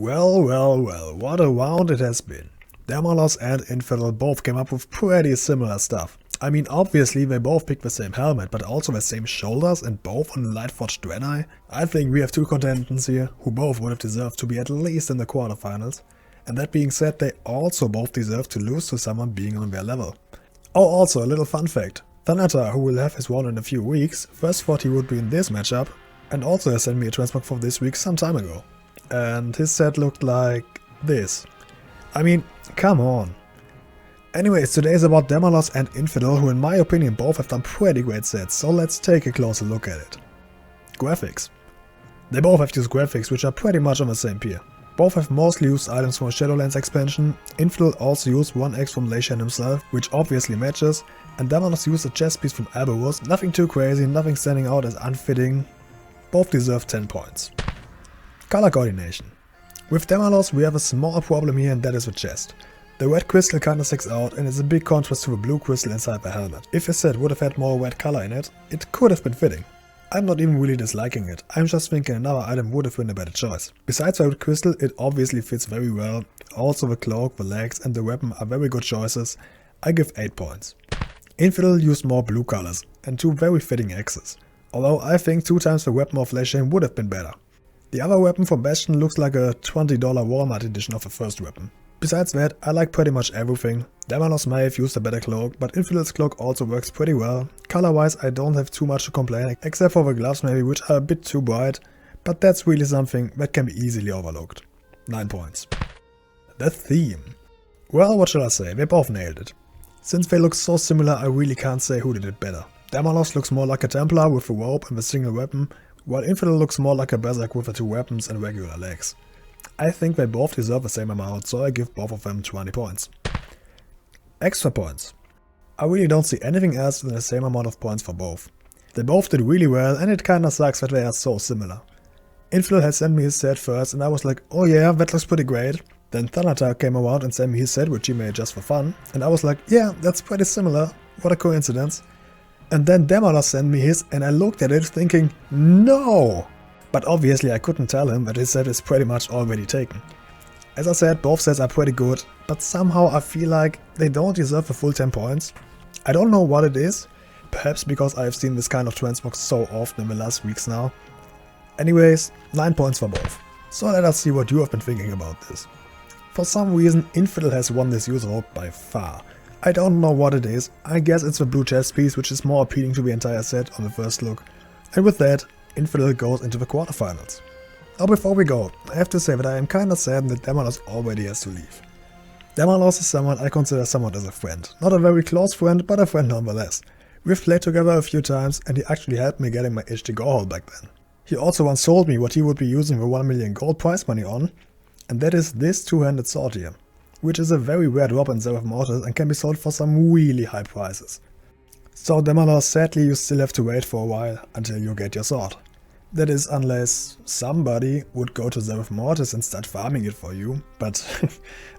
Well, what a round it has been. Demalos and Infydel both came up with pretty similar stuff. I mean, obviously they both picked the same helmet, but also the same shoulders and both on the Lightforged Draenei. I think we have two contenders here who both would have deserved to be at least in the quarterfinals. And that being said, they also both deserve to lose to someone being on their level. Oh, also a little fun fact. Thanata, who will have his one in a few weeks, first thought he would be in this matchup, and also has sent me a transmog for this week some time ago. And his set looked like this. I mean, come on. Anyways, today is about Demalos and Infydel, who in my opinion both have done pretty great sets, so let's take a closer look at it. Graphics. They both have these graphics which are pretty much on the same tier. Both have mostly used items from Shadowlands expansion. Infydel also used 1x from Leishan himself, which obviously matches, and Demalos used a chest piece from Alberus, nothing too crazy, nothing standing out as unfitting. Both deserve 10 points. Color coordination. With Demalos we have a small problem here, and that is the chest. The red crystal kinda sticks out and is a big contrast to the blue crystal inside the helmet. If his set would have had more red color in it, it could have been fitting. I'm not even really disliking it, I'm just thinking another item would have been a better choice. Besides the red crystal, it obviously fits very well. Also the cloak, the legs and the weapon are very good choices. I give 8 points. Infydel used more blue colors and two very fitting axes. Although I think 2 times the weapon of Leishan would have been better. The other weapon from Bastion looks like a $20 Walmart edition of the first weapon. Besides that, I like pretty much everything. Demalos may have used a better cloak, but Infidel's cloak also works pretty well. Color wise I don't have too much to complain, except for the gloves maybe, which are a bit too bright, but that's really something that can be easily overlooked. 9 points. The theme. Well, what shall I say, they both nailed it. Since they look so similar, I really can't say who did it better. Demalos looks more like a Templar with a rope and the single weapon, while Infydel looks more like a Berserk with the 2 weapons and regular legs. I think they both deserve the same amount, so I give both of them 20 points. Extra points. I really don't see anything else than the same amount of points for both. They both did really well, and it kinda sucks that they are so similar. Infydel had sent me his set first and I was like, oh yeah, that looks pretty great. Then Thanata came around and sent me his set, which he made just for fun, and I was like, yeah, that's pretty similar, what a coincidence. And then Demalos sent me his and I looked at it thinking, no! But obviously I couldn't tell him that his set is pretty much already taken. As I said, both sets are pretty good, but somehow I feel like they don't deserve the full 10 points. I don't know what it is, perhaps because I have seen this kind of transmog so often in the last weeks now. Anyways, 9 points for both. So let us see what you have been thinking about this. For some reason Infydel has won this Uservote by far. I don't know what it is, I guess it's the blue chest piece which is more appealing to the entire set on the first look. And with that, Infydel goes into the quarterfinals. Now before we go, I have to say that I am kinda sad that Demalos already has to leave. Demalos is someone I consider somewhat as a friend. Not a very close friend, but a friend nonetheless. We've played together a few times and he actually helped me getting my HD Garrosh back then. He also once told me what he would be using the 1 million gold prize money on, and that is this two-handed sword here, which is a very rare drop in Zereth Mortis and can be sold for some really high prices. So Demalos, sadly you still have to wait for a while until you get your sword. That is unless somebody would go to Zereth Mortis and start farming it for you, but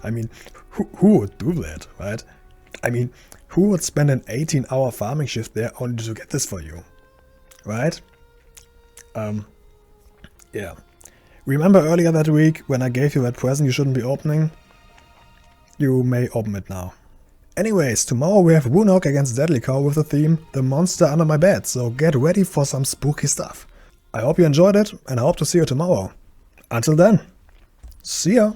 I mean, who would do that, right? I mean, who would spend an 18-hour farming shift there only to get this for you, right? Yeah. Remember earlier that week when I gave you that present you shouldn't be opening? You may open it now. Anyways, tomorrow we have Runok against Deadly Cow with the theme The Monster Under My Bed, so get ready for some spooky stuff. I hope you enjoyed it and I hope to see you tomorrow. Until then, see ya!